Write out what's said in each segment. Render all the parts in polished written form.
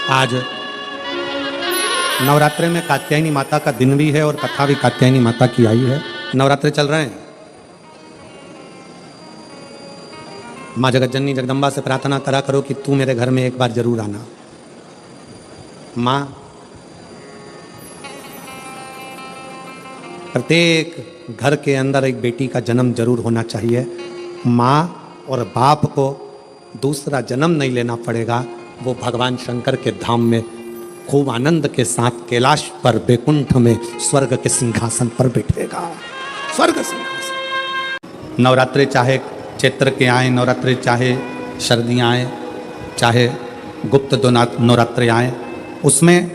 आज नवरात्रे में कात्यायनी माता का दिन भी है और कथा भी कात्यायनी माता की आई है। नवरात्रे चल रहे हैं। माँ जगतजननी जगदम्बा से प्रार्थना करा करो कि तू मेरे घर में एक बार जरूर आना। माँ प्रत्येक घर के अंदर एक बेटी का जन्म जरूर होना चाहिए। माँ और बाप को दूसरा जन्म नहीं लेना पड़ेगा। वो भगवान शंकर के धाम में खूब आनंद के साथ कैलाश पर बैकुंठ में स्वर्ग के सिंहासन पर बैठेगा। स्वर्ग सिंहासन। नवरात्रे चाहे चैत्र के आए, नवरात्रे चाहे सर्दियाँ आए, चाहे गुप्त नवरात्रे आए, उसमें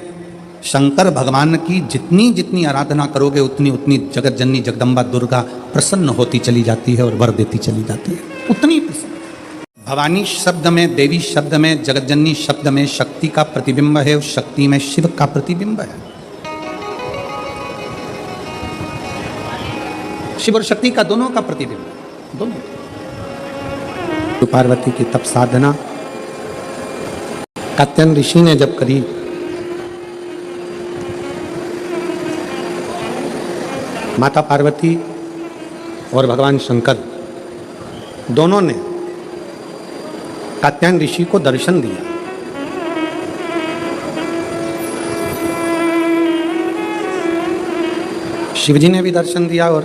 शंकर भगवान की जितनी जितनी आराधना करोगे उतनी उतनी जगत जननी जगदम्बा दुर्गा प्रसन्न होती चली जाती है और वर देती चली जाती है। उतनी प्रसन्न। भवानी शब्द में, देवी शब्द में, जगत जननी शब्द में शक्ति का प्रतिबिंब है, उस शक्ति में शिव का प्रतिबिंब है। शिव और शक्ति का दोनों का प्रतिबिंब है, दोनों। तो पार्वती की तप साधना कात्यायन ऋषि ने जब करी, माता पार्वती और भगवान शंकर दोनों ने कात्यायन ऋषि को दर्शन दिया। शिव जी ने भी दर्शन दिया और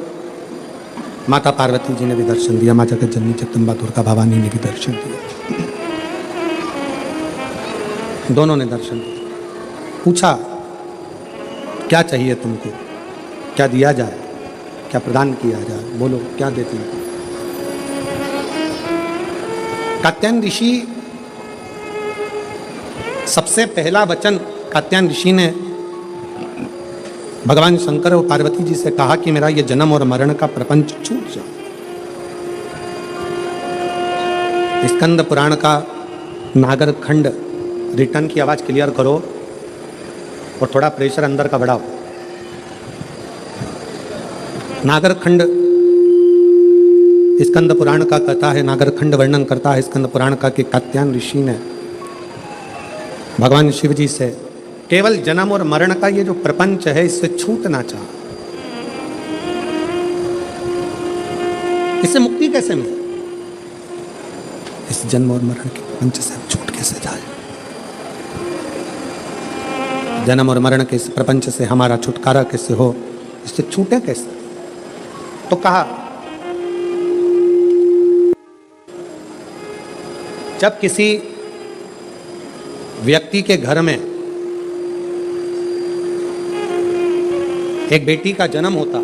माता पार्वती जी ने भी दर्शन दिया। माँ जगतजननी जगदम्बा दुर्गा भवानी ने भी दर्शन दिया। दोनों ने दर्शन दिया। पूछा क्या चाहिए तुमको, क्या दिया जाए, क्या प्रदान किया जाए, बोलो क्या देती है। कात्यायन ऋषि, सबसे पहला वचन कात्यायन ऋषि ने भगवान शंकर और पार्वती जी से कहा कि मेरा ये जन्म और मरण का प्रपंच छूट जाए। स्कंद पुराण का नागर खंड, रिटर्न की आवाज क्लियर करो और थोड़ा प्रेशर अंदर का बढ़ाओ। नागर खंड स्कंद पुराण का कथा है। नागर खंड वर्णन करता है स्कंद पुराण का कि कात्यायन ऋषि ने भगवान शिव जी से केवल जन्म और मरण का ये जो प्रपंच है इससे छूटना चाहा। इससे मुक्ति कैसे मिले, इस जन्म और मरण के प्रपंच से छूट कैसे जाए, जन्म और मरण के इस प्रपंच से हमारा छुटकारा कैसे हो, इससे छूटे कैसे। तो कहा जब किसी व्यक्ति के घर में एक बेटी का जन्म होता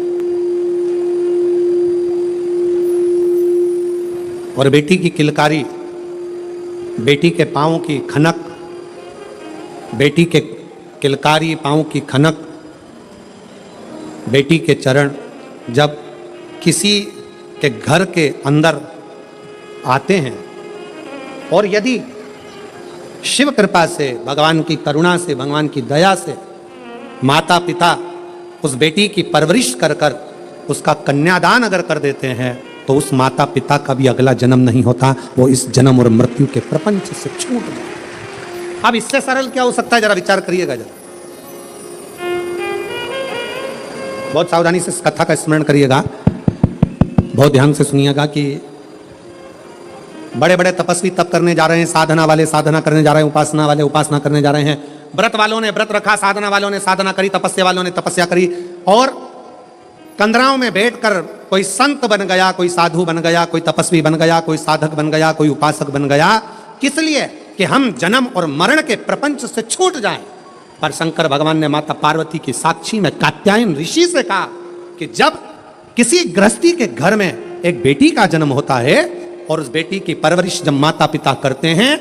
और बेटी की किलकारी, बेटी के पांव की खनक, बेटी के किलकारी पांव की खनक, बेटी के चरण जब किसी के घर के अंदर आते हैं और यदि शिव कृपा से, भगवान की करुणा से, भगवान की दया से माता पिता उस बेटी की परवरिश कर कर उसका कन्यादान अगर कर देते हैं तो उस माता पिता का भी अगला जन्म नहीं होता, वो इस जन्म और मृत्यु के प्रपंच से छूट जाए। अब इससे सरल क्या हो सकता है, जरा विचार करिएगा। जरा बहुत सावधानी से इस कथा का स्मरण करिएगा, बहुत ध्यान से सुनिएगा कि बड़े बड़े तपस्वी तप करने जा रहे हैं, साधना वाले साधना करने जा रहे हैं, उपासना वाले उपासना करने जा रहे हैं, व्रत वालों ने व्रत रखा, साधना वालों ने साधना करी, तपस्या वालों ने तपस्या करी, और कंदराओं में बैठकर कोई संत बन गया, कोई साधु बन गया, कोई तपस्वी बन गया, कोई साधक बन गया, कोई उपासक बन गया। किस लिए? कि हम जन्म और मरण के प्रपंच से छूट जाएं। पर शंकर भगवान ने माता पार्वती की साक्षी में कात्यायन ऋषि से कहा कि जब किसी गृहस्थी के घर में एक बेटी का जन्म होता है और उस बेटी की परवरिश जब माता पिता करते हैं,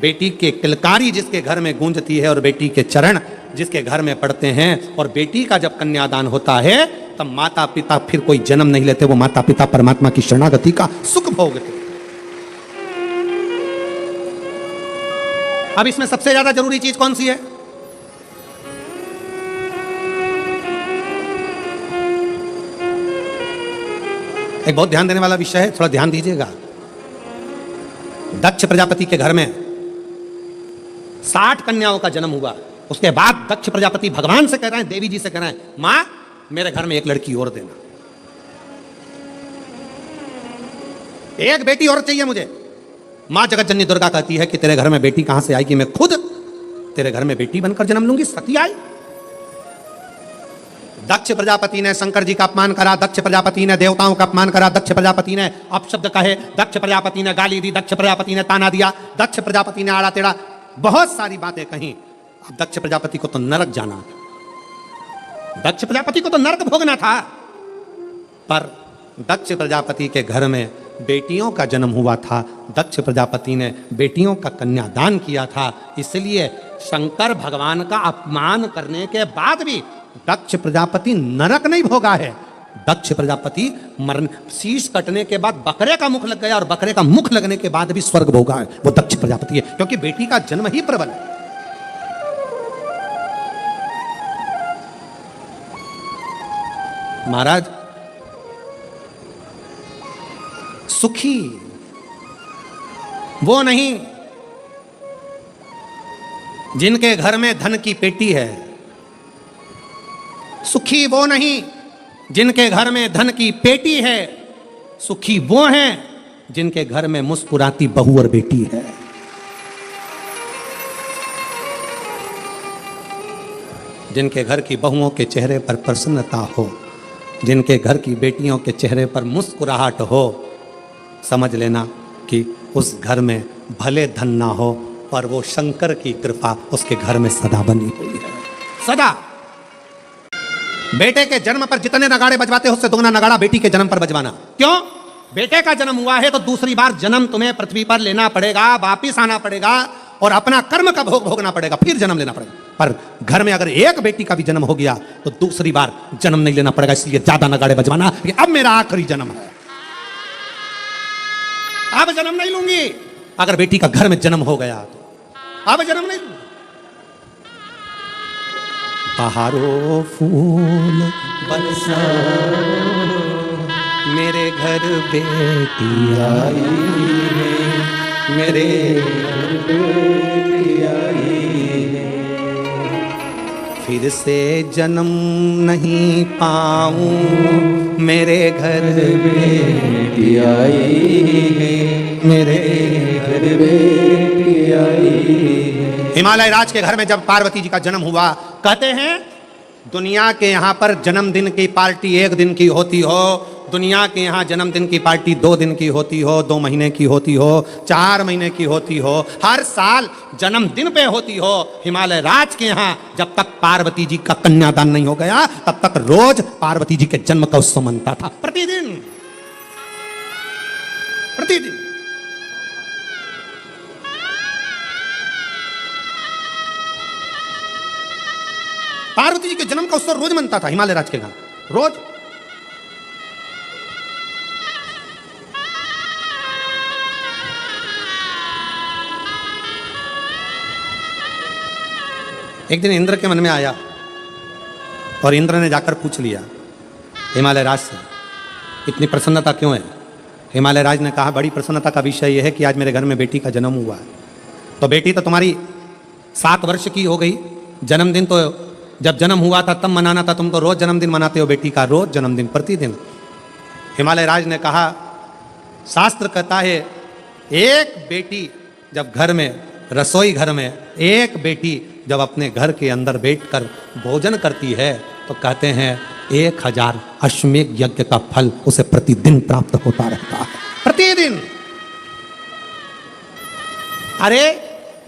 बेटी के किलकारी जिसके घर में गूंजती है और बेटी के चरण जिसके घर में पड़ते हैं, और बेटी का जब कन्यादान होता है तब माता पिता फिर कोई जन्म नहीं लेते, वो माता पिता परमात्मा की शरणागति का सुख भोगते। अब इसमें सबसे ज्यादा जरूरी चीज कौन सी है? एक बहुत ध्यान देने वाला विषय है, थोड़ा ध्यान दीजिएगा। दक्ष प्रजापति के घर में 60 कन्याओं का जन्म हुआ। उसके बाद दक्ष प्रजापति भगवान से कह रहे हैं, देवी जी से कह रहे हैं, मां मेरे घर में एक लड़की और देना, एक बेटी और चाहिए मुझे। मां जगतजननी दुर्गा कहती है कि तेरे घर में बेटी कहां से आएगी, मैं खुद तेरे घर में बेटी बनकर जन्म लूंगी। सती आई। दक्ष प्रजापति ने शंकर जी का अपमान करा, दक्ष प्रजापति ने देवताओं का अपमान करा, दक्ष प्रजापति ने अपशब्द कहे, दक्ष प्रजापति ने गाली दी, दक्ष प्रजापति ने ताना दिया, दक्ष प्रजापति ने आड़ा टेढ़ा बहुत सारी बातें कही। अब दक्ष प्रजापति को तो नरक जाना था, दक्ष प्रजापति को तो नरक भोगना था। पर दक्ष प्रजापति के घर में बेटियों का जन्म हुआ था, दक्ष प्रजापति ने बेटियों का कन्यादान किया था, इसलिए शंकर भगवान का अपमान करने के बाद भी दक्ष प्रजापति नरक नहीं भोगा है। दक्ष प्रजापति मरण, शीश कटने के बाद बकरे का मुख लग गया और बकरे का मुख लगने के बाद भी स्वर्ग भोगा है, वो दक्ष प्रजापति है, क्योंकि बेटी का जन्म ही प्रबल है। महाराज, सुखी वो नहीं जिनके घर में धन की पेटी है, सुखी वो नहीं जिनके घर में धन की पेटी है, सुखी वो हैं जिनके घर में मुस्कुराती बहू और बेटी है। जिनके घर की बहुओं के चेहरे पर प्रसन्नता हो, जिनके घर की बेटियों के चेहरे पर मुस्कुराहट हो, समझ लेना कि उस घर में भले धन ना हो पर वो शंकर की कृपा उसके घर में सदा बनी हुई है। सदा। बेटे के जन्म पर जितने नगाड़े बजवाते हो उससे दोगुना नगाड़ा बेटी के जन्म पर बजवाना। क्यों? बेटे का जन्म हुआ है तो दूसरी बार जन्म तुम्हें पृथ्वी पर लेना पड़ेगा, वापिस आना पड़ेगा और अपना कर्म का भोग भोगना पड़ेगा, फिर जन्म लेना पड़ेगा। पर घर में अगर एक बेटी का भी जन्म हो गया तो दूसरी बार जन्म नहीं लेना पड़ेगा, इसलिए ज्यादा नगाड़े बजवाना कि अब मेरा आखिरी जन्म है, अब जन्म नहीं लूंगी। अगर बेटी का घर में जन्म हो गया तो अब जन्म नहीं लूंगी। बहारो फूल बरसा मेरे घर बेटी आई है, मेरे घर बेटी आई है, फिर से जन्म नहीं पाऊं, मेरे घर बेटी आई है, मेरे घर बेटी आई है। हिमालय राज के घर में जब पार्वती जी का जन्म हुआ, कहते हैं दुनिया के यहाँ पर जन्मदिन की पार्टी एक दिन की होती हो, दुनिया के यहाँ जन्मदिन की पार्टी 2 दिन की होती हो, 2 महीने की होती हो, 4 महीने की होती हो, हर साल जन्मदिन पे होती हो। हिमालय राज के यहाँ जब तक पार्वती जी का कन्यादान नहीं हो गया तब तक रोज पार्वती जी के जन्म का उत्सव मनता था, प्रतिदिन प्रतिदिन। पार्वती जी के जन्म का उत्सव रोज मनता था हिमालय राज के यहाँ, रोज। एक दिन इंद्र के मन में आया और इंद्र ने जाकर पूछ लिया हिमालय राज से, इतनी प्रसन्नता क्यों है? हिमालय राज ने कहा, बड़ी प्रसन्नता का विषय यह है कि आज मेरे घर में बेटी का जन्म हुआ है। तो बेटी तो तुम्हारी 7 वर्ष की हो गई, जन्मदिन तो जब जन्म हुआ था तब मनाना था, तुम तो रोज जन्मदिन मनाते हो बेटी का, रोज जन्मदिन, प्रतिदिन। हिमालय राज ने कहा, शास्त्र कहता है एक बेटी जब घर में, रसोई घर में एक बेटी जब अपने घर के अंदर बैठकर भोजन करती है तो कहते हैं 1000 अश्वमेध यज्ञ का फल उसे प्रतिदिन प्राप्त होता रहता है, प्रतिदिन। अरे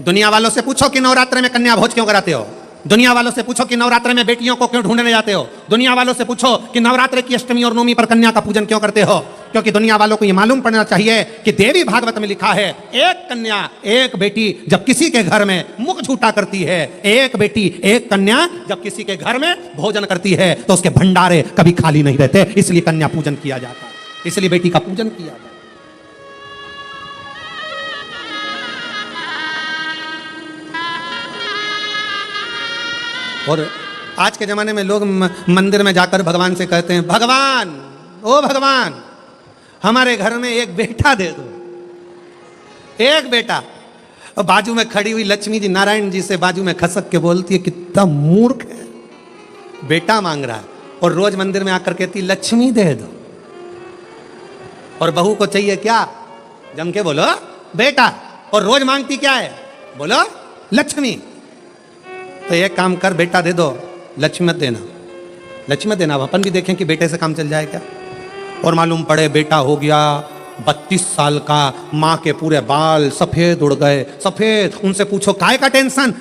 दुनिया वालों से पूछो कि नवरात्र में कन्या भोज क्यों कराते हो, दुनिया वालों से पूछो कि नवरात्र में बेटियों को क्यों ढूंढने जाते हो, दुनिया वालों से पूछो कि नवरात्र की अष्टमी और नवमी पर कन्या का पूजन क्यों करते हो। क्योंकि दुनिया वालों को यह मालूम पड़ना चाहिए कि देवी भागवत में लिखा है, एक कन्या एक बेटी जब किसी के घर में मुख झूठा करती है, एक बेटी एक कन्या जब किसी के घर में भोजन करती है तो उसके भंडारे कभी खाली नहीं रहते, इसलिए कन्या पूजन किया जाता है, इसलिए बेटी का पूजन किया जाता है। और आज के जमाने में लोग मंदिर में जाकर भगवान से कहते हैं, भगवान, ओ भगवान, हमारे घर में एक बेटा दे दो, एक बेटा। और बाजू में खड़ी हुई लक्ष्मी जी नारायण जी से बाजू में खसक के बोलती है, कितना मूर्ख है, बेटा मांग रहा है और रोज मंदिर में आकर कहती लक्ष्मी दे दो। और बहू को चाहिए क्या? जम के बोलो बेटा, और रोज मांगती क्या है? बोलो लक्ष्मी। तो एक काम कर, बेटा दे दो, लक्ष्मी मत देना, लक्ष्मी मत देना। अपन भी देखें कि बेटे से काम चल जाए क्या। और मालूम पड़े बेटा हो गया 32 साल का, माँ के पूरे बाल सफेद उड़ गए, सफेद। उनसे पूछो काय का टेंशन?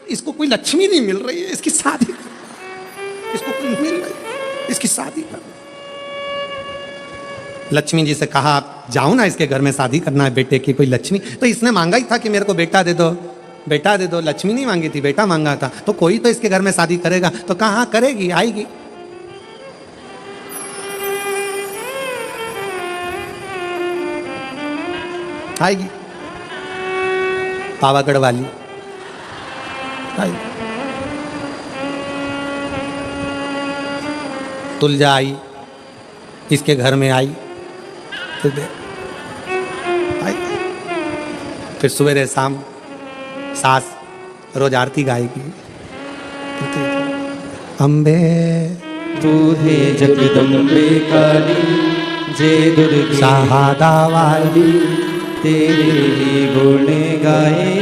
इसको कोई लक्ष्मी नहीं मिल रही है, इसकी शादी कर, इसको कोई मिल रही है, इसकी शादी कर। लक्ष्मी जी से कहा जाओ ना, इसके घर में शादी करना है बेटे की, कोई लक्ष्मी। तो इसने मांगा ही था कि मेरे को बेटा दे दो, बेटा दे दो। लक्ष्मी नहीं मांगी थी, बेटा मांगा था। तो कोई तो इसके घर में शादी करेगा। तो कहाँ करेगी? आएगी। आएगी पावागढ़ वाली आएगी। तुलजा आई, इसके घर में आई, फिर सवेरे शाम सास रोज आरती गाएगी। अम्बे तू है जगदम्बे काली, जय दुर्गे शहादा वाली, तेरे ही गुण गाए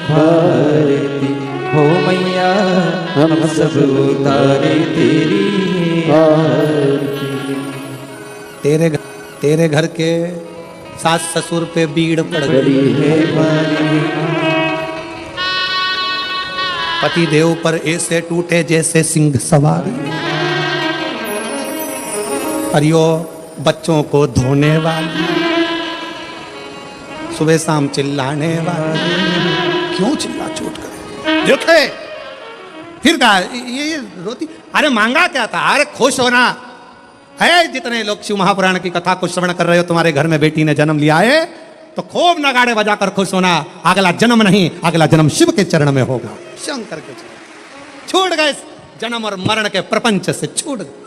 भारती। हो मैया हम सब उतारे तेरी आरती। तेरे घर के सास ससुर पे बीड़ पड़ गई है मारी, पति देव पर ऐसे टूटे जैसे सिंह सवारी। अरियो बच्चों को धोने वाली, सुबह शाम चिल्लाने वाली, क्यों चिल्ला चोट करे? देखे फिर कहा ये रोती। अरे मांगा क्या था? अरे खुश होना है। जितने लोग शिव महापुराण की कथा को श्रवण कर रहे हो, तुम्हारे घर में बेटी ने जन्म लिया है तो खूब नगाड़े बजाकर खुश होना। अगला जन्म नहीं, अगला जन्म शिव के चरण में होगा। शंकर के चरण छूट गए, जन्म और मरण के प्रपंच से छूट गए।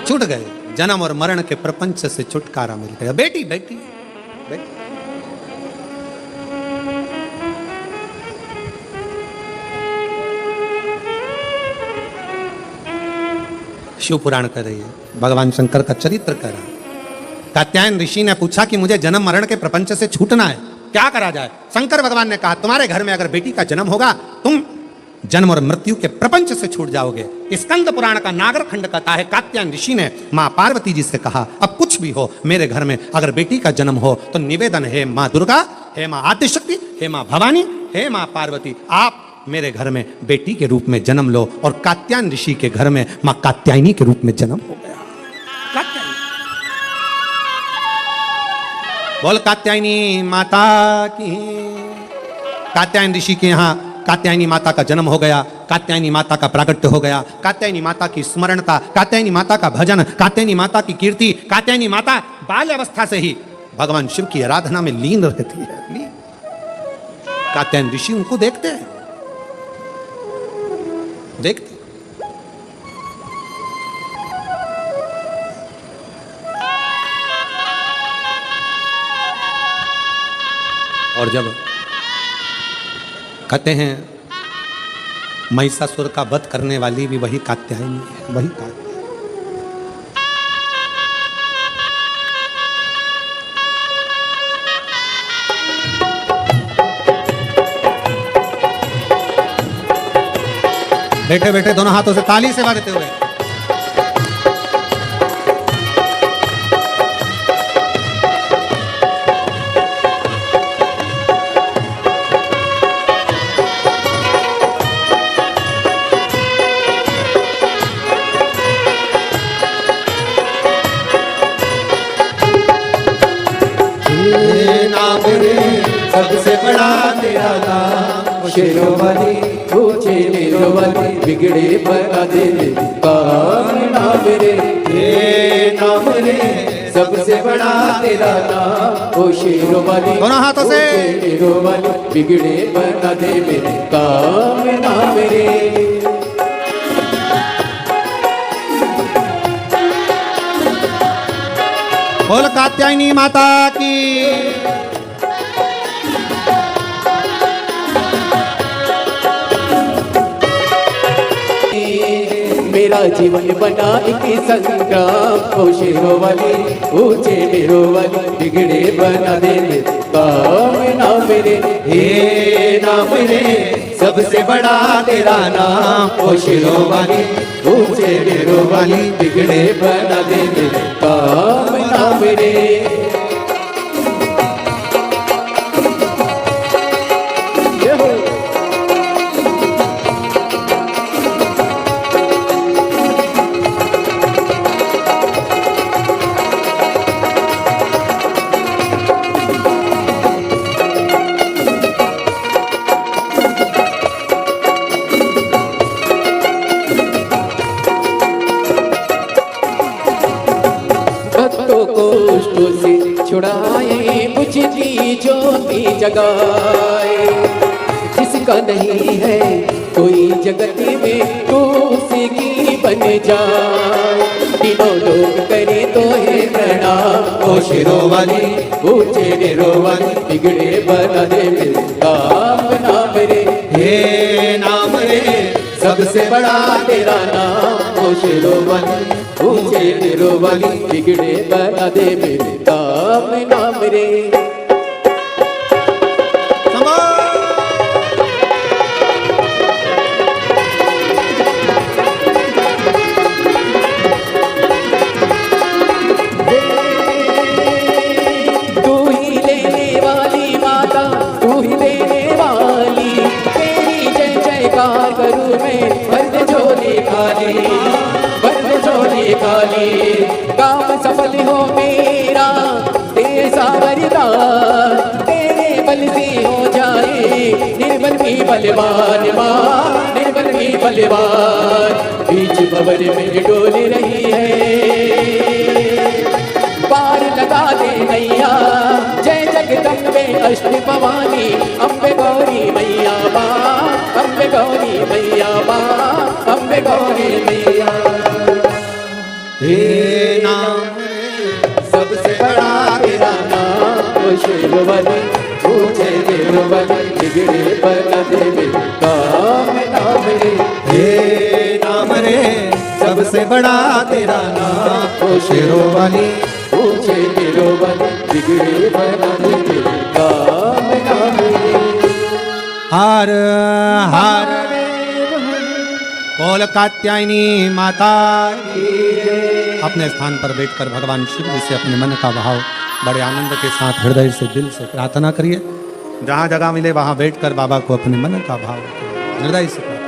छूट गए, जन्म और मरण के प्रपंच से छुटकारा मिल गया। बेटी बेटी बेटी। शिव पुराण कर रही है, भगवान शंकर का चरित्र कर रहा है। कात्यायन ऋषि ने पूछा कि मुझे जन्म मरण के प्रपंच से छूटना है, क्या करा जाए? शंकर भगवान ने कहा तुम्हारे घर में अगर बेटी का जन्म होगा, तुम जन्म और मृत्यु के प्रपंच से छूट जाओगे। स्कंद पुराण का नागर खंड कहता है, कात्यायन ऋषि ने माँ पार्वती जी से कहा अब कुछ भी हो, मेरे घर में अगर बेटी का जन्म हो तो निवेदन है माँ दुर्गा, हे माँ आदिशक्ति, हे माँ भवानी, हे माँ पार्वती, आप मेरे घर में बेटी के रूप में जन्म लो। और कात्यायन ऋषि के घर में माँ कात्यायनी के रूप में जन्म हो गया। कात्यायनी, बोल कात्यायनी माता की। कात्यायन ऋषि के यहाँ कात्यायनी माता का जन्म हो गया, कात्यायनी माता का प्राकट्य हो गया, कात्यायनी माता की स्मरणता, कात्यायनी माता का भजन, कात्यायनी माता की कीर्ति। कात्यायनी माता बाल अवस्था से ही भगवान शिव की आराधना में लीन रहती है। कात्यायन ऋषि उनको देखते हैं, देखते। और जब कहते हैं महिषासुर का वध करने वाली भी वही कात्यायनी है, वही कात्यायनी। बैठे बैठे दोनों हाथों से ताली सेवा देते हुए सबसे बड़ा तेरा नाम, शेरों वाली ऊंचे नीलों वाली बिगड़े बना दे काम नाम रे, नाम रे सबसे बड़ा बड़ा तेरा नाम ओ शेरों वाली दोनों हाथों से। ऊंचे नीरों वाली बिगड़े बना दे मेरे काम ना मेरे। बोल कात्यायनी माता की। मेरा जीवन बना एक संग्राम ओ शेरों वाली ऊंचे नीरों वाली बिगड़े बना दे मेरे काम ना मेरे। हे ना मेरे सबसे बड़ा तेरा नाम ओ शेरों वाली ऊंचे नीरों वाली बिगड़े बना दे मेरे काम ना मेरे। भक्तों को कष्टों से छुड़ाए बुझती ज्योति जगाए। जिसका नहीं है कोई जगत में तो उसी की बन जाए। तीनों लोग करे तो है प्रणाम ओ शेरों वाली ऊंचे नीरों वाली बिगड़े बना दे मेरे काम ना मेरे। हे नाम रे सबसे बड़ा तेरा नाम ओ शेरों वाली ऊंचे नीरों वाली बिगड़े बना दे मेरे काम ना मेरे। तू ही लेने वाली माता तू ही देने वाली तेरी जय जयकार करूं मैं बंद झोली खाली बंद झोली खाली। काम सफल हो मेरा तेरा वरदान तेरे बल से हो जाए निर्बल भी बलवान मां निर्बल भी बलवान। बीच भंवर में डोल रही है पार लगा दे नैया जय जगदम्बे अष्ट भवानी अम्बे गौरी मैया माँ अम्बे गौरी मैया माँ अम्बे गौरी मैया। हे नाम सबसे बड़ा तेरा नाम ओ शेरों वाली ऊंचे नीरों वाली बिगड़े बना दे मेरे काम ना मेरे। हे नाम रे सबसे बड़ा तेरा नाम ओ शेरों वाली ऊंचे नीरों वाली बिगड़े बना दे मेरे काम ना मेरे। हार हार बोल कात्यायनी माता की। अपने स्थान पर बैठकर भगवान शिव जी से अपने मन का भाव बड़े आनंद के साथ हृदय से दिल से प्रार्थना करिए। जहाँ जगह मिले वहाँ बैठकर बाबा को अपने मन का भाव हृदय से प्रार्थना।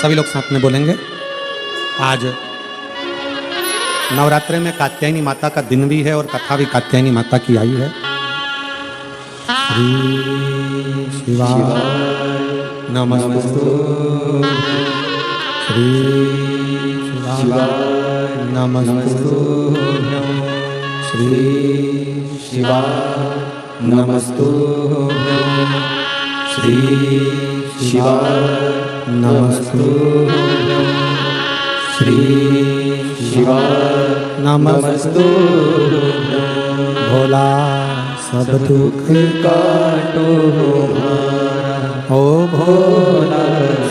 सभी लोग साथ में बोलेंगे। आज नवरात्रि में कात्यायनी माता का दिन भी है और कथा भी कात्यायनी माता की आई है। श्री शिवाय नमस्तु श्री शिवाय नमस्तु श्री शिवाय नमस्तु श्री शिवाय नमस्तु श्री शिवाय नमस्तु। भोला सब दुख काटो हमारा ओ भोला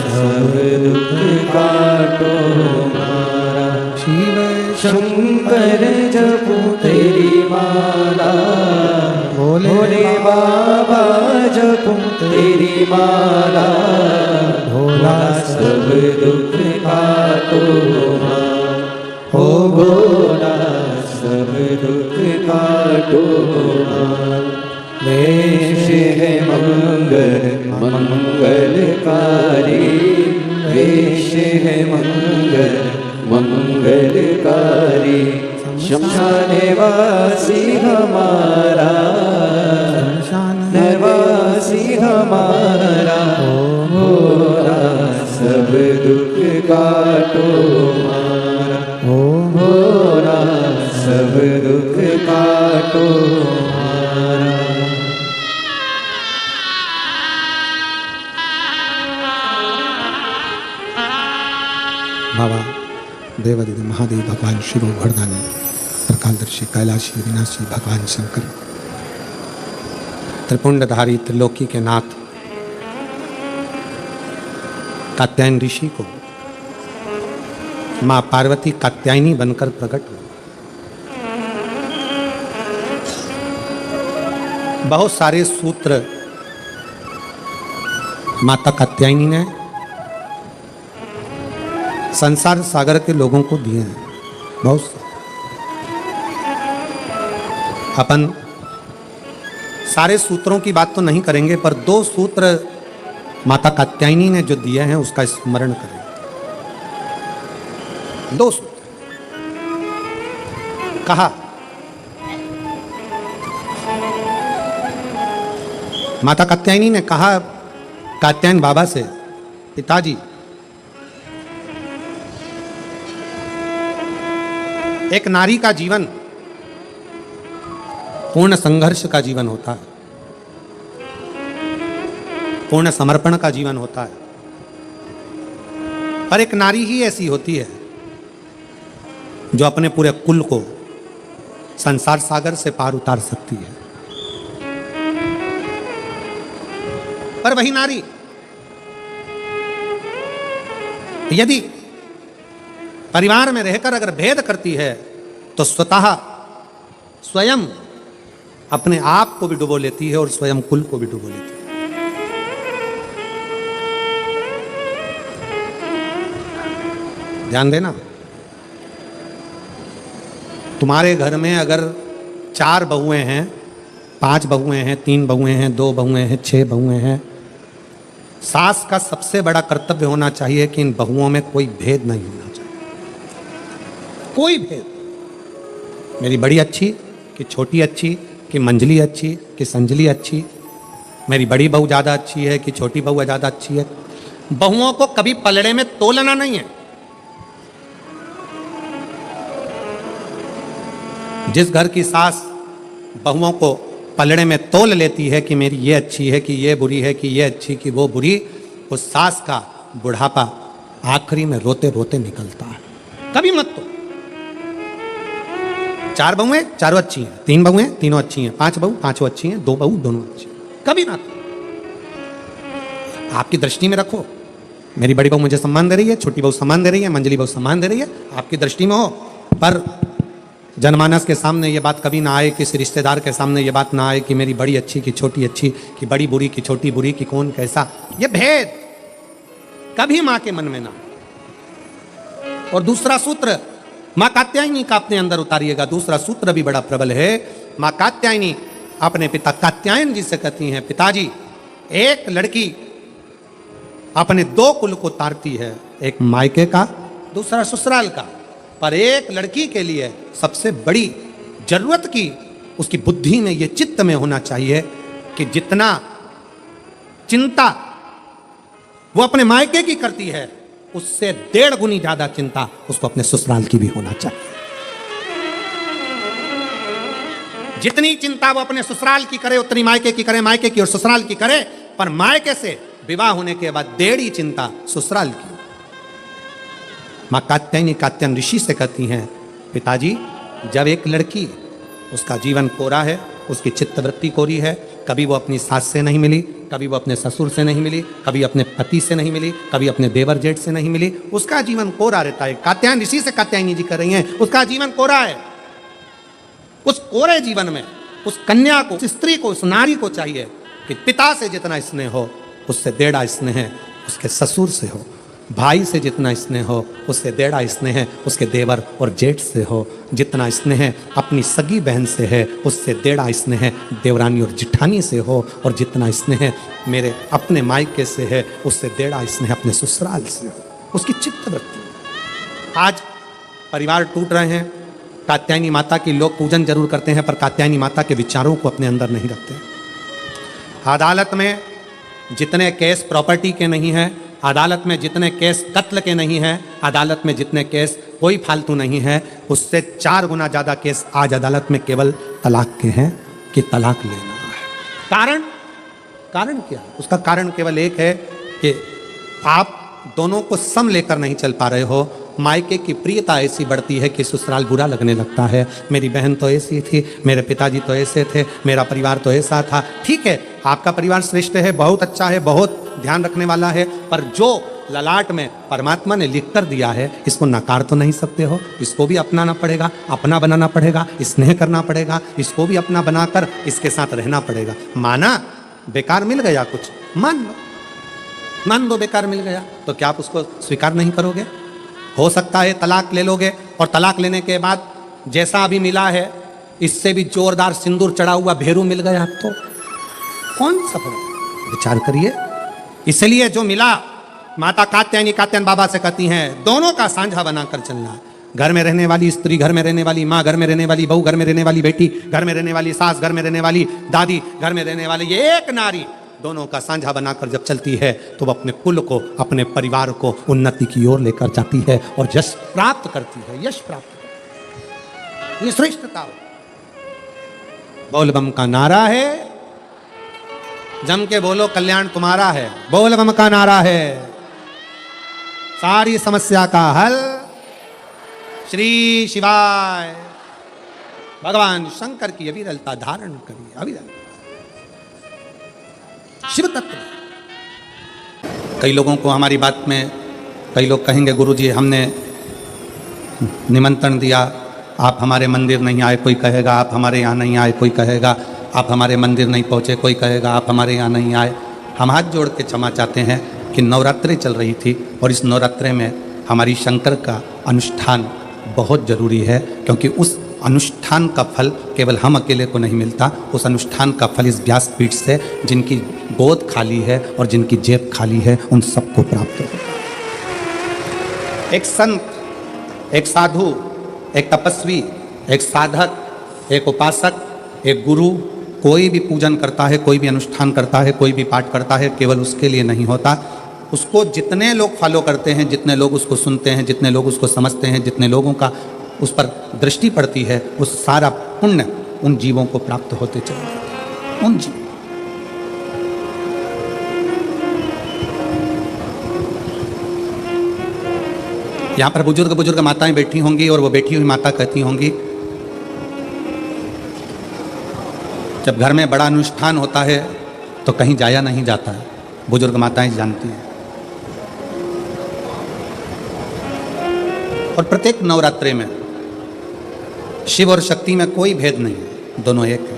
सब दुख काटो हमारा। शिव शंकर जपो तेरी माला भोले बाबा जपो तेरी माला। भोला सब दुख काटो हमारा ओ भोला सब दुख काटो हमारा। वेश है मंगल मंगलकारी वेश है मंगल मंगलकारी। शमशान वासी हमारा शमशान वासी हमारा। काटो मारा, ओम भोला सब दुख काटो मारा। बाबा देवादिदेव महादेव भगवान शिव वरदानी त्रिकालदर्शी कैलाशी विनाशी भगवान शंकर त्रिपुंडधारी त्रिलोकी के नाथ कात्यायन ऋषि को मां पार्वती कात्यायनी बनकर प्रकट हुई। बहुत सारे सूत्र माता कात्यायनी ने संसार सागर के लोगों को दिए हैं, बहुत सारे। अपन सारे सूत्रों की बात तो नहीं करेंगे, पर 2 सूत्र माता कात्यायनी ने जो दिए हैं उसका स्मरण करें। 2 सूत्र कहा, माता कात्यायनी ने कहा कात्यायन बाबा से, पिताजी एक नारी का जीवन पूर्ण संघर्ष का जीवन होता है, पूर्ण समर्पण का जीवन होता है, पर एक नारी ही ऐसी होती है जो अपने पूरे कुल को संसार सागर से पार उतार सकती है। पर वही नारी यदि परिवार में रहकर अगर भेद करती है तो स्वतः स्वयं अपने आप को भी डुबो लेती है और स्वयं कुल को भी डुबो लेती है। ध्यान देना, तुम्हारे घर में अगर 4 बहुएं हैं, 5 बहुएं हैं, 3 बहुएं हैं, 2 बहुएं हैं, 6 बहुएं हैं, सास का सबसे बड़ा कर्तव्य होना चाहिए कि इन बहुओं में कोई भेद नहीं होना चाहिए। कोई भेद, मेरी बड़ी अच्छी कि छोटी अच्छी, कि मंजली अच्छी कि संजली अच्छी, मेरी बड़ी बहू ज़्यादा अच्छी है कि छोटी बहू ज़्यादा अच्छी है। बहुओं को कभी पलड़े में तोलना नहीं है। जिस घर की सास बहुओं को पलड़े में तोल लेती है कि मेरी ये अच्छी है कि ये बुरी है कि ये अच्छी कि वो बुरी, उस सास का बुढ़ापा आखिरी में रोते रोते निकलता है। कभी मत तो 4 बहुएं 4 अच्छी हैं, 3 बहुएं 3 अच्छी हैं, 5 बहू 5 अच्छी हैं, 2 बहू दोनों अच्छी हैं। कभी ना तो आपकी दृष्टि में रखो, मेरी बड़ी बहू मुझे सम्मान दे रही है, छोटी बहू सम्मान दे रही है, मंजली बहू सम्मान दे रही है, आपकी दृष्टि में हो। पर जनमानस के सामने ये बात कभी ना आए, किसी रिश्तेदार के सामने ये बात ना आए कि मेरी बड़ी अच्छी कि छोटी अच्छी, कि बड़ी बुरी कि छोटी बुरी, कि कौन कैसा, ये भेद कभी मां के मन में ना। और दूसरा सूत्र मां कात्यायनी का अपने अंदर उतारिएगा। दूसरा सूत्र भी बड़ा प्रबल है। मां कात्यायनी अपने पिता कात्यायन जी से कहती हैं, पिताजी एक लड़की अपने 2 कुल को तारती है, एक मायके का दूसरा ससुराल का, पर एक लड़की के लिए सबसे बड़ी जरूरत की उसकी बुद्धि में, ये चित्त में होना चाहिए कि जितना चिंता वो अपने मायके की करती है उससे 1.5 गुनी ज्यादा चिंता उसको अपने ससुराल की भी होना चाहिए। जितनी चिंता वो अपने ससुराल की करे उतनी मायके की करे, मायके की और ससुराल की करे, पर मायके से विवाह होने के बाद 1.5 चिंता ससुराल की। मां कात्यायनी कात्यायन ऋषि से कहती हैं, पिताजी जब एक लड़की, उसका जीवन कोरा है, उसकी चित्तवृत्ति कोरी है, कभी वो अपनी सास से नहीं मिली, कभी वो अपने ससुर से नहीं मिली, कभी अपने पति से नहीं मिली, कभी अपने देवर जेठ से नहीं मिली, उसका जीवन कोरा रहता है। कात्यायन ऋषि से कात्यायनी जी कर रही हैं, उसका जीवन कोरा है। उस कोरे जीवन में उस कन्या को, उस स्त्री को, उस नारी को चाहिए कि पिता से जितना स्नेह हो उससे 1.5 स्नेह उसके ससुर से हो, भाई से जितना स्नेह हो उससे 1.5 स्नेह उसके देवर और जेठ से हो, जितना स्नेह अपनी सगी बहन से है उससे 1.5 स्नेह देवरानी और जिठानी से हो, और जितना स्नेह मेरे अपने मायके से है उससे 1.5 स्नेह अपने ससुराल से हो। उसकी चित्तवृत्ति। आज परिवार टूट रहे हैं। कात्यायनी माता की लोग पूजन जरूर करते हैं, पर कात्यायनी माता के विचारों को अपने अंदर नहीं रखते। अदालत में जितने केस प्रॉपर्टी के नहीं हैं, अदालत में जितने केस कत्ल के नहीं हैं, अदालत में जितने केस कोई फालतू नहीं है, उससे 4 गुना ज़्यादा केस आज अदालत में केवल तलाक के हैं कि तलाक लेना है। कारण क्या? उसका कारण केवल एक है कि आप दोनों को सम लेकर नहीं चल पा रहे हो। मायके की प्रियता ऐसी बढ़ती है कि ससुराल बुरा लगने लगता है। मेरी बहन तो ऐसी थी, मेरे पिताजी तो ऐसे थे, मेरा परिवार तो ऐसा था। ठीक है, आपका परिवार श्रेष्ठ है, बहुत अच्छा है, बहुत ध्यान रखने वाला है, पर जो ललाट में परमात्मा ने लिख कर दिया है, इसको नकार तो नहीं सकते हो। इसको भी अपनाना पड़ेगा, अपना बनाना पड़ेगा, स्नेह करना पड़ेगा, इसको भी अपना बनाकर इसके साथ रहना पड़ेगा। माना बेकार मिल गया कुछ, मान लो बेकार मिल गया, तो क्या आप उसको स्वीकार नहीं करोगे? हो सकता है तलाक ले लोगे और तलाक लेने के बाद जैसा अभी मिला है इससे भी जोरदार सिंदूर चढ़ा हुआ भेरू मिल गया, तो कौन सा फर्क? विचार करिए। इसलिए जो मिला, माता कात्यायन बाबा से कहती हैं, दोनों का साझा बनाकर चलना। घर में रहने वाली स्त्री, घर में रहने वाली माँ, घर में रहने वाली बहू, घर में रहने वाली बेटी, घर में रहने वाली सास, घर में रहने वाली दादी, घर में रहने वाली एक नारी, दोनों का साझा बनाकर जब चलती है तो वह अपने कुल को, अपने परिवार को उन्नति की ओर लेकर जाती है और यश प्राप्त करती है, यश प्राप्त करती है। ये श्रेष्ठता हो। बोल बम का नारा है, जम के बोलो कल्याण तुम्हारा है। बोल बम का नारा है, सारी समस्या का हल श्री शिवाय। भगवान शंकर की अविरलता धारण करिए, अविरल शिव तत्व। कई लोगों को हमारी बात में कई लोग कहेंगे, गुरुजी हमने निमंत्रण दिया, आप हमारे मंदिर नहीं आए, कोई कहेगा आप हमारे यहाँ नहीं आए, कोई कहेगा आप हमारे मंदिर नहीं पहुँचे, कोई कहेगा आप हमारे यहाँ नहीं आए। हम हाथ जोड़ के क्षमा चाहते हैं कि नवरात्रि चल रही थी और इस नवरात्रि में हमारी शंकर का अनुष्ठान बहुत ज़रूरी है, क्योंकि उस अनुष्ठान का फल केवल हम अकेले को नहीं मिलता। उस अनुष्ठान का फल इस व्यासपीठ से जिनकी गोद खाली है और जिनकी जेब खाली है, उन सबको प्राप्त होगा। एक संत, एक साधु, एक तपस्वी, एक साधक, एक उपासक, एक गुरु कोई भी पूजन करता है, कोई भी अनुष्ठान करता है, कोई भी पाठ करता है, केवल उसके लिए नहीं होता। उसको जितने लोग फॉलो करते हैं, जितने लोग उसको सुनते हैं, जितने लोग उसको समझते हैं, जितने लोगों का उस पर दृष्टि पड़ती है, वो सारा पुण्य उन जीवों को प्राप्त होते चले जाते हैं। उन जीव यहाँ पर बुजुर्ग माताएं बैठी होंगी और वो बैठी हुई माता कहती होंगी, जब घर में बड़ा अनुष्ठान होता है तो कहीं जाया नहीं जाता है। बुजुर्ग माताएं जानती हैं। और प्रत्येक नवरात्रि में शिव और शक्ति में कोई भेद नहीं है, दोनों एक है,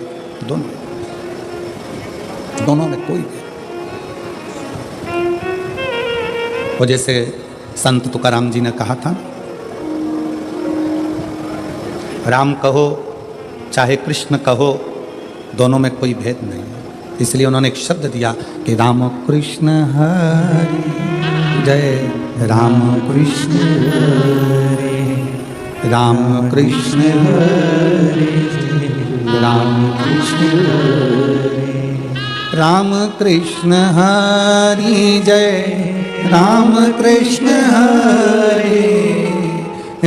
दोनों में कोई भेद। वो जैसे संत तुकाराम जी ने कहा था, राम कहो चाहे कृष्ण कहो, दोनों में कोई भेद नहीं है। इसलिए उन्होंने एक शब्द दिया कि राम कृष्ण हरि जय, राम कृष्ण हरि, राम कृष्ण हरि, राम कृष्ण हरि, राम कृष्ण हरि जय, राम कृष्ण हरि,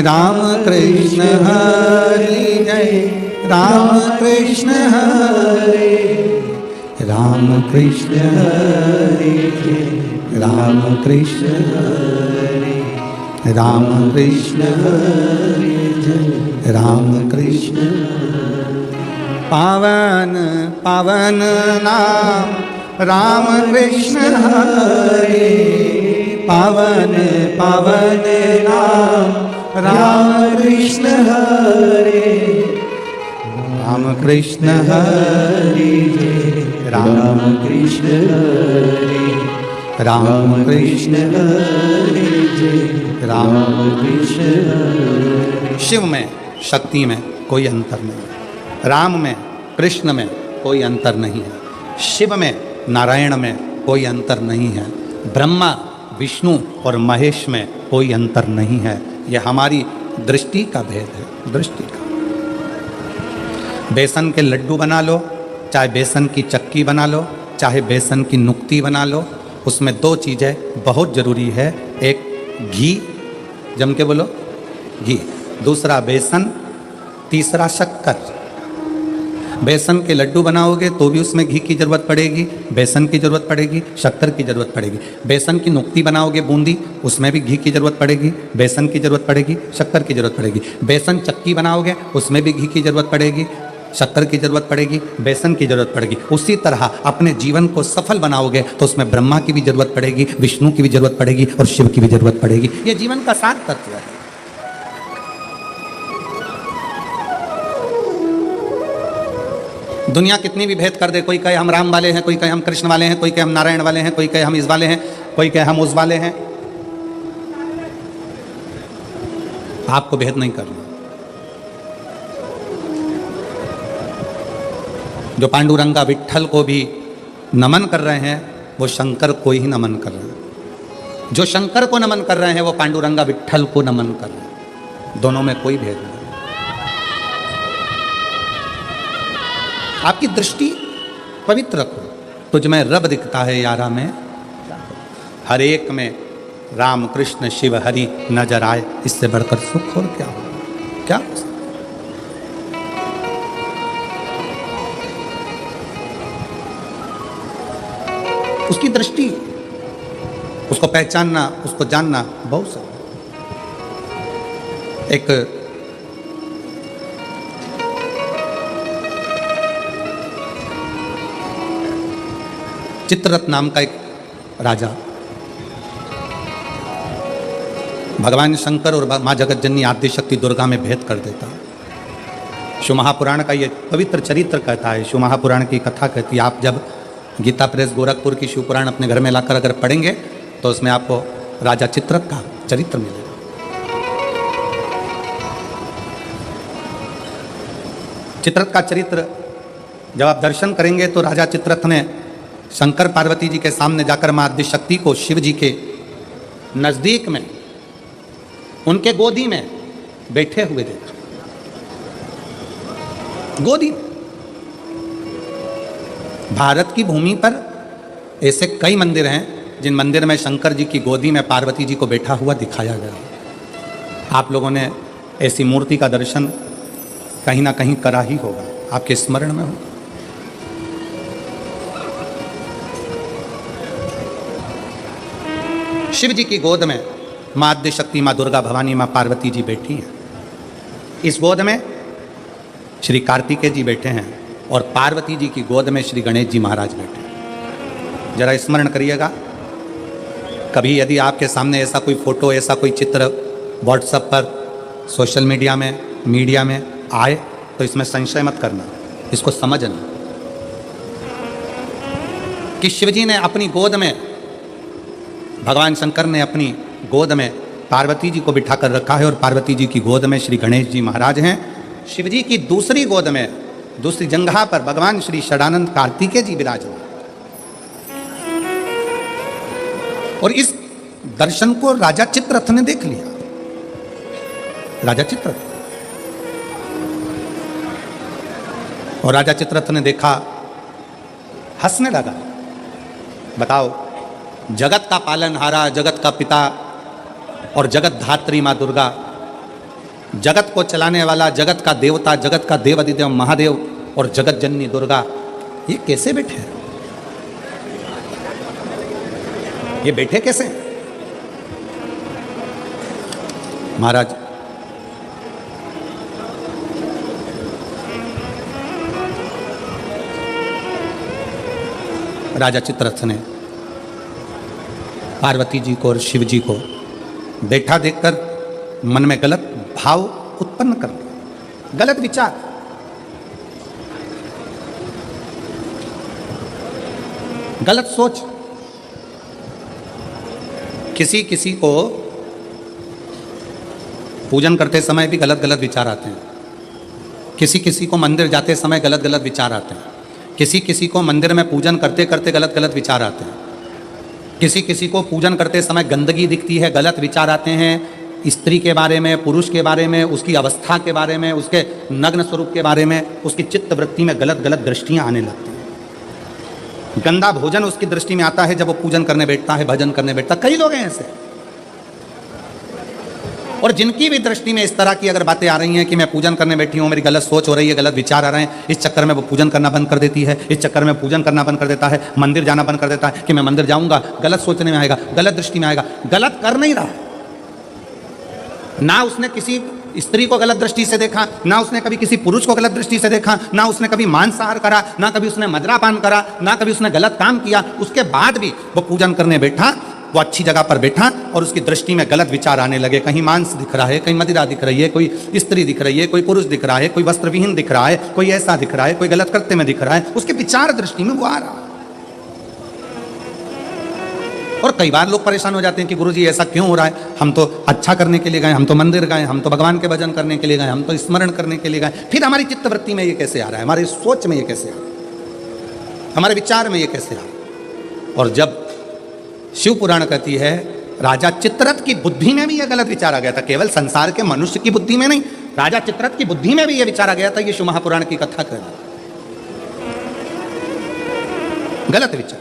राम कृष्ण हरि जय, राम कृष्ण हरि, राम कृष्ण हरि जय, राम कृष्ण हरि, राम कृष्ण हरि जय, राम कृष्ण हरि। पावन पावन नाम राम कृष्ण हरि, पावन पावन नाम राम कृष्ण हरि, राम कृष्ण हरि जय, राम कृष्ण हरि, राम कृष्ण हरि जय, राम कृष्ण हरि। शिव में शक्ति में कोई अंतर नहीं, राम में कृष्ण में कोई अंतर नहीं है, शिव में नारायण में कोई अंतर नहीं है, ब्रह्मा विष्णु और महेश में कोई अंतर नहीं है। यह हमारी दृष्टि का भेद है, दृष्टि का। बेसन के लड्डू बना लो, चाहे बेसन की चक्की बना लो, चाहे बेसन की नुक्ती बना लो, उसमें 2 चीज़ें बहुत ज़रूरी है। एक घी, जम के बोलो घी, दूसरा बेसन, तीसरा शक्कर। बेसन के लड्डू बनाओगे तो भी उसमें घी की ज़रूरत पड़ेगी, बेसन की ज़रूरत पड़ेगी, शक्कर की ज़रूरत पड़ेगी। बेसन की नुक्ती बनाओगे बूंदी, उसमें भी घी की ज़रूरत पड़ेगी, बेसन की ज़रूरत पड़ेगी, शक्कर की ज़रूरत पड़ेगी। बेसन चक्की बनाओगे उसमें भी घी की ज़रूरत पड़ेगी, शक्कर की ज़रूरत पड़ेगी, बेसन की ज़रूरत पड़ेगी। उसी तरह अपने जीवन को सफल बनाओगे तो उसमें ब्रह्मा की भी ज़रूरत पड़ेगी, विष्णु की भी ज़रूरत पड़ेगी और शिव की भी ज़रूरत पड़ेगी। ये जीवन का 7 तत्व है। दुनिया कितनी भी भेद कर दे, कोई कहे हम राम वाले हैं, कोई कहे हम कृष्ण वाले हैं, कोई कहे हम नारायण वाले हैं, कोई कहे हम इस वाले हैं, कोई कहे हम उस वाले हैं, आपको भेद नहीं करना। जो पांडुरंगा विट्ठल को भी नमन कर रहे हैं वो शंकर को ही नमन कर रहे हैं। जो शंकर को नमन कर रहे हैं वो पांडुरंगा विट्ठल को नमन कर रहे हैं। दोनों में कोई भेद नहीं। आपकी दृष्टि पवित्र रखो। तुझ में रब दिखता है यारा में, हर एक में राम कृष्ण शिव हरि नजर आए, इससे बढ़कर सुख और क्या हो? क्या हो सकता? उसकी दृष्टि, उसको पहचानना, उसको जानना बहुत सा। एक चित्ररथ नाम का एक राजा भगवान शंकर और माँ जगत जननी आद्य शक्ति दुर्गा में भेद कर देता। शिव महापुराण का ये पवित्र चरित्र कहता है, शिव महापुराण की कथा कहती है। आप जब गीता प्रेस गोरखपुर की शिवपुराण अपने घर में लाकर अगर पढ़ेंगे तो उसमें आपको राजा चित्ररथ का चरित्र मिलेगा। चित्ररथ का चरित्र जब आप दर्शन करेंगे तो राजा चित्ररथ ने शंकर पार्वती जी के सामने जाकर मां आद्य शक्ति को शिव जी के नजदीक में उनके गोदी में बैठे हुए देखा। गोदी। भारत की भूमि पर ऐसे कई मंदिर हैं जिन मंदिर में शंकर जी की गोदी में पार्वती जी को बैठा हुआ दिखाया गया। आप लोगों ने ऐसी मूर्ति का दर्शन कहीं ना कहीं करा ही होगा, आपके स्मरण में हो। शिव जी की गोद में मां आद्य शक्ति, मां दुर्गा भवानी, मां पार्वती जी बैठी हैं। इस गोद में श्री कार्तिकेय जी बैठे हैं और पार्वती जी की गोद में श्री गणेश जी महाराज बैठे हैं। जरा स्मरण करिएगा, कभी यदि आपके सामने ऐसा कोई फोटो, ऐसा कोई चित्र व्हाट्सएप पर, सोशल मीडिया में आए तो इसमें संशय मत करना, इसको समझना कि शिवजी ने अपनी गोद में, भगवान शंकर ने अपनी गोद में पार्वती जी को बिठाकर रखा है और पार्वती जी की गोद में श्री गणेश जी महाराज हैं। शिव जी की दूसरी गोद में, दूसरी जंघा पर भगवान श्री षडानंद कार्तिकेय जी विराजमान। और इस दर्शन को राजा चित्ररथ ने देख लिया। राजा चित्ररथ, और राजा चित्ररथ ने देखा, हंसने लगा। बताओ, जगत का पालनहारा, जगत का पिता और जगत धात्री मां दुर्गा, जगत को चलाने वाला, जगत का देवता, जगत का देव अधिदेव महादेव और जगत जननी दुर्गा, ये कैसे बैठे हैं? ये बैठे कैसे? महाराज, राजा चित्ररथ ने पार्वती जी को और शिव जी को बैठा देखकर मन में गलत भाव उत्पन्न कर दिया, गलत विचार। गलत सोच। किसी किसी को पूजन करते समय भी गलत गलत विचार आते हैं। किसी किसी को मंदिर जाते समय गलत गलत विचार आते हैं। किसी किसी को मंदिर में पूजन करते करते गलत गलत विचार आते हैं। किसी किसी को पूजन करते समय गंदगी दिखती है, गलत विचार आते हैं। स्त्री के बारे में, पुरुष के बारे में, उसकी अवस्था के बारे में, उसके नग्न स्वरूप के बारे में, उसकी चित्त वृत्ति में गलत गलत दृष्टियां आने लगती हैं। गंदा भोजन उसकी दृष्टि में आता है जब वो पूजन करने बैठता है, भजन करने बैठता है। कई लोग हैं ऐसे, और जिनकी भी दृष्टि में इस तरह की अगर बातें आ रही हैं कि मैं पूजन करने बैठी हूं, मेरी गलत सोच हो रही है, गलत विचार आ रहे हैं, इस चक्कर में वो पूजन करना बंद कर देती है, इस चक्कर में पूजन करना बंद कर देता है, मंदिर जाना बंद कर देता है कि मैं मंदिर जाऊंगा, गलत सोचने में आएगा, गलत दृष्टि में आएगा। गलत कर नहीं रहा, ना उसने किसी स्त्री को गलत दृष्टि से देखा, ना उसने कभी किसी पुरुष को गलत दृष्टि से देखा, ना उसने कभी मांसाहार करा, ना कभी उसने मदिरापान करा, ना कभी उसने गलत काम किया। उसके बाद भी वो पूजन करने बैठा, वो अच्छी जगह पर बैठा और उसकी दृष्टि में गलत विचार आने लगे। कहीं मांस दिख रहा है, कहीं मदिरा दिख रही है, कोई स्त्री दिख रही है, कोई पुरुष दिख रहा है, कोई वस्त्रविहीन दिख रहा है, कोई ऐसा दिख रहा है, कोई गलत करते में दिख रहा है, उसके विचार दृष्टि में वो आ रहा है। और कई बार लोग परेशान हो जाते हैं कि गुरुजी ऐसा क्यों हो रहा है, हम तो अच्छा करने के लिए गए, हम तो मंदिर गए, हम तो भगवान के भजन करने के लिए गए, हम तो स्मरण करने के लिए गए, फिर हमारी चित्तवृत्ति में ये कैसे आ रहा है, हमारी सोच में ये कैसे आ रहा है, हमारे विचार में ये कैसे आ रहा है। और जब शिव पुराण कहती है राजा चित्ररथ की बुद्धि में भी यह गलत विचार आ गया था, केवल संसार के मनुष्य की बुद्धि में नहीं, राजा चित्ररथ की बुद्धि में भी यह विचार आ गया था, ये शिव महापुराण की कथा कर गलत विचार।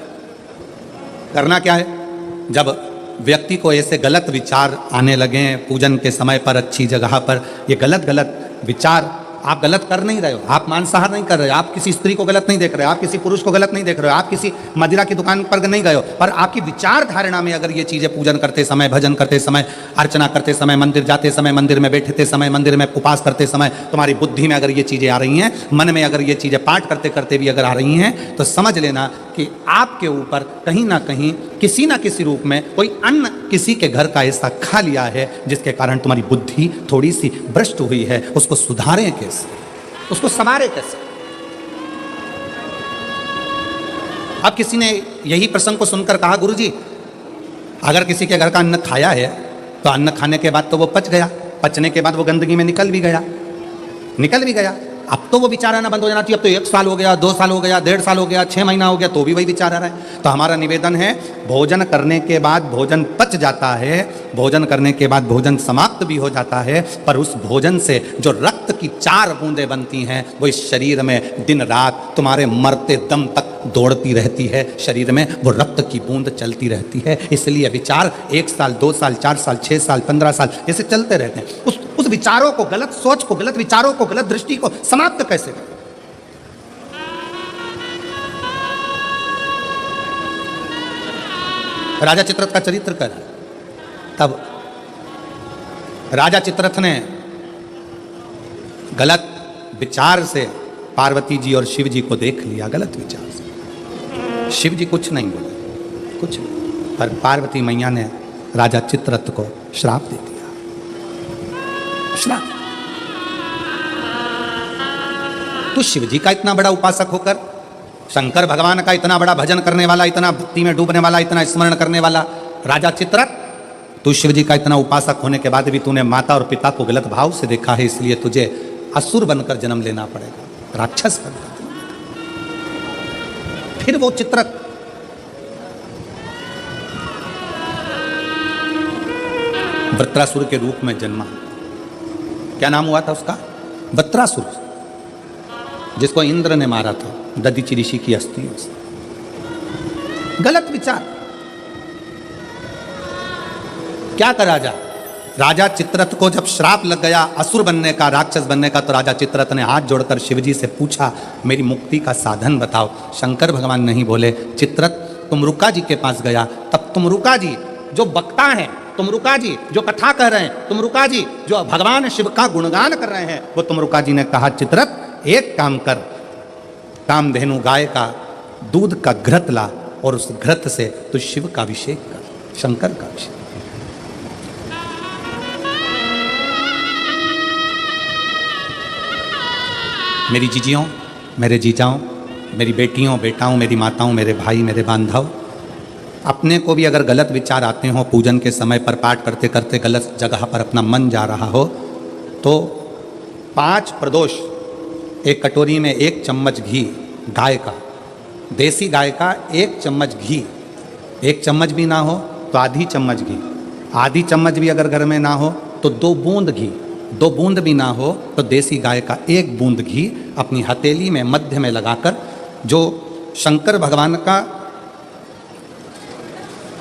करना क्या है, जब व्यक्ति को ऐसे गलत विचार आने लगे पूजन के समय पर, अच्छी जगह पर, ये गलत गलत विचार, आप गलत कर नहीं रहे हो, आप मांसाहार नहीं कर रहे हो, आप किसी स्त्री को गलत नहीं देख रहे हो, आप किसी पुरुष को गलत नहीं देख रहे हो, आप किसी मदिरा की दुकान पर नहीं गए हो, पर आपकी विचार धारणा में अगर ये चीज़ें पूजन करते समय, भजन करते समय, अर्चना करते समय, मंदिर जाते समय, मंदिर में बैठते समय, मंदिर में उपास करते समय, तुम्हारी बुद्धि में अगर ये चीज़ें आ रही हैं, मन में अगर ये चीज़ें पाठ करते करते भी अगर आ रही हैं, तो समझ लेना कि आपके ऊपर कहीं ना कहीं किसी ना किसी रूप में कोई अन्न किसी के घर का ऐसा खा लिया है जिसके कारण तुम्हारी बुद्धि थोड़ी सी भ्रष्ट हुई है। उसको सुधारें कैसे, उसको संवारें कैसे। अब किसी ने यही प्रसंग को सुनकर कहा, गुरुजी अगर किसी के घर का अन्न खाया है तो अन्न खाने के बाद तो वो पच गया, पचने के बाद वो गंदगी में निकल भी गया, अब तो वो विचार आना बंद हो जाना चाहिए। अब तो 1 साल हो गया, 2 साल हो गया, 1.5 साल हो गया, 6 महीना हो गया, तो भी वही विचार आ रहा है। तो हमारा निवेदन है, भोजन करने के बाद भोजन पच जाता है, भोजन करने के बाद भोजन समाप्त भी हो जाता है, पर उस भोजन से जो रक्त की 4 बूंदें बनती हैं वो इस शरीर में दिन रात तुम्हारे मरते दम तक दौड़ती रहती है, शरीर में वो रक्त की बूंद चलती रहती है। इसलिए विचार 1 साल, 2 साल, 4 साल, 6 साल, 15 साल ऐसे चलते रहते हैं। उस विचारों को, गलत सोच को, गलत विचारों को, गलत दृष्टि को समाप्त कैसे करें। राजा चित्ररथ का चरित्र कर, तब राजा चित्ररथ ने गलत विचार से पार्वती जी और शिव जी को देख लिया, गलत विचार से। शिव जी कुछ नहीं बोले, कुछ नहीं, पर पार्वती मैया ने राजा चित्ररथ को श्राप दे दिया, श्राप। तो शिव जी का इतना बड़ा उपासक होकर, शंकर भगवान का इतना बड़ा भजन करने वाला, इतना भक्ति में डूबने वाला, इतना स्मरण करने वाला राजा चित्ररथ, तू शिव जी का इतना उपासक होने के बाद भी तूने माता और पिता को गलत भाव से देखा है, इसलिए तुझे असुर बनकर जन्म लेना पड़ेगा, राक्षस बनकर। फिर वो चित्ररथ वृत्रासुर के रूप में जन्मा। क्या नाम हुआ था उसका? वृत्रासुर, जिसको इंद्र ने मारा था दधीचि ऋषि की अस्थियों से। गलत विचार। क्या करा जा, राजा चित्ररथ को जब श्राप लग गया असुर बनने का, राक्षस बनने का, तो राजा चित्ररथ ने हाथ जोड़कर शिवजी से पूछा, मेरी मुक्ति का साधन बताओ। शंकर भगवान नहीं बोले। चित्ररथ तुमरुका जी के पास गया, तब तुमरुका जी जो वक्ता हैं, तुमरुका जी जो कथा कह रहे हैं, तुमरुका जी जो भगवान शिव का गुणगान कर रहे हैं, वो तुमरुका जी ने कहा, चित्ररथ एक काम कर, कामधेनु गाय का दूध का घृत ला और उस घृत से तू शिव का अभिषेक कर, शंकर का अभिषेक। मेरी जीजियों, मेरे जीजाओं, मेरी बेटियों, बेटाओं, मेरी माताओं, मेरे भाई, मेरे बांधव, अपने को भी अगर गलत विचार आते हो, पूजन के समय पर पाठ करते करते गलत जगह पर अपना मन जा रहा हो, तो 5 प्रदोष, एक कटोरी में 1 चम्मच घी गाय का, देसी गाय का 1 चम्मच घी, 1 चम्मच भी ना हो तो आधी चम्मच घी, आधी चम्मच भी अगर घर में ना हो तो 2 बूंद घी, 2 बूंद भी ना हो तो देसी गाय का 1 बूंद घी अपनी हथेली में मध्य में लगाकर, जो शंकर भगवान का,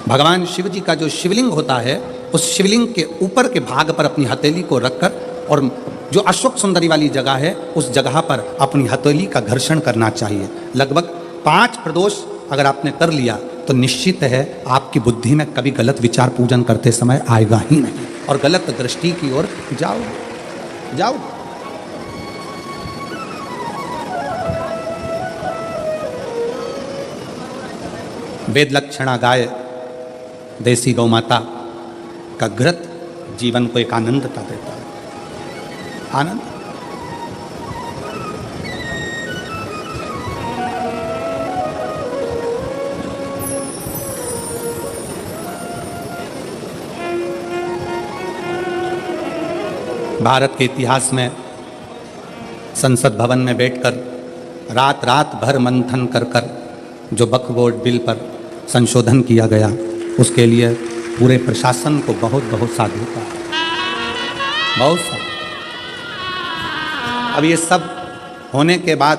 भगवान शिव जी का जो शिवलिंग होता है, उस शिवलिंग के ऊपर के भाग पर अपनी हथेली को रखकर और जो अशोक सुंदरी वाली जगह है उस जगह पर अपनी हथेली का घर्षण करना चाहिए। लगभग 5 प्रदोष अगर आपने कर लिया तो निश्चित है आपकी बुद्धि में कभी गलत विचार पूजन करते समय आएगा ही नहीं और गलत दृष्टि की ओर जाओ। वेद लक्षणा गाय, देसी गौ माता का घृत जीवन को एक आनंदता देता है। आनंद। भारत के इतिहास में संसद भवन में बैठकर रात भर मंथन कर जो वक्फ बोर्ड बिल पर संशोधन किया गया, उसके लिए पूरे प्रशासन को बहुत साधुता, बहुत साधु। अब ये सब होने के बाद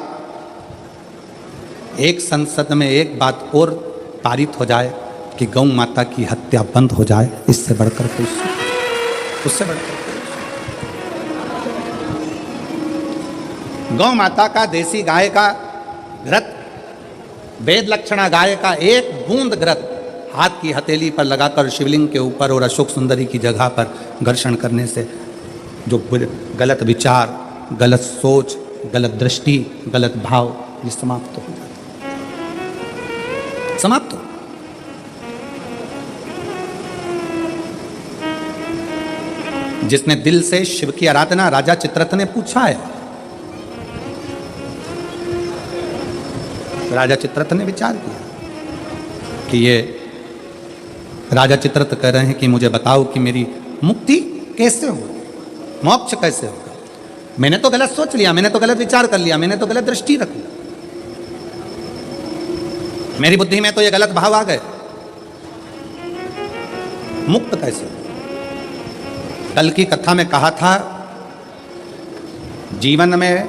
एक संसद में एक बात और पारित हो जाए कि गौ माता की हत्या बंद हो जाए, इससे बढ़कर कोई उससे बढ़कर गौ माता का, देसी गाय का घृत, वेद लक्षणा गाय का एक बूंद घृत हाथ की हथेली पर लगाकर शिवलिंग के ऊपर और अशोक सुंदरी की जगह पर घर्षण करने से जो गलत विचार, गलत सोच, गलत दृष्टि, गलत भाव, ये समाप्त हो जाता है, समाप्त हो। जिसने दिल से शिव की आराधना, राजा चित्ररथ ने पूछा है, राजा चित्ररथ ने विचार किया कि ये राजा चित्ररथ कह रहे हैं कि मुझे बताओ कि मेरी मुक्ति कैसे होगी, मोक्ष कैसे होगा। मैंने तो गलत सोच लिया, मैंने तो गलत विचार कर लिया, मैंने तो गलत दृष्टि रख ली, मेरी बुद्धि में तो ये गलत भाव आ गए, मुक्त कैसे। कल की कथा में कहा था, जीवन में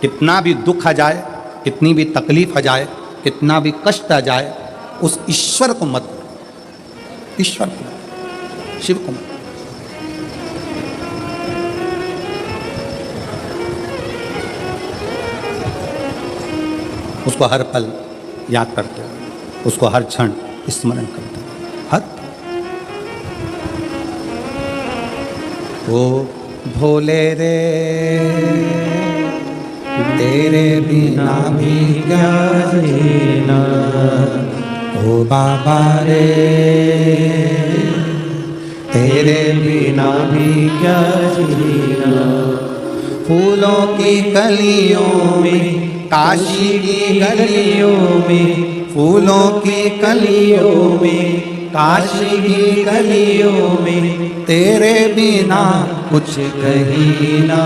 कितना भी दुख आ जाए, कितनी भी तकलीफ आ जाए, कितना भी कष्ट आ जाए, उस ईश्वर को मत, ईश्वर को, शिव को मत। उसको हर पल याद करते हो, उसको हर क्षण स्मरण करते हो, हर। ओ भोले रे तेरे बिना भी क्या जीना, ओ बाबा रे तेरे बिना भी क्या जीना। फूलों की कलियों में, काशी की गलियों में, फूलों की कलियों में, काशी की गलियों में, तेरे बिना कुछ कहीं ना।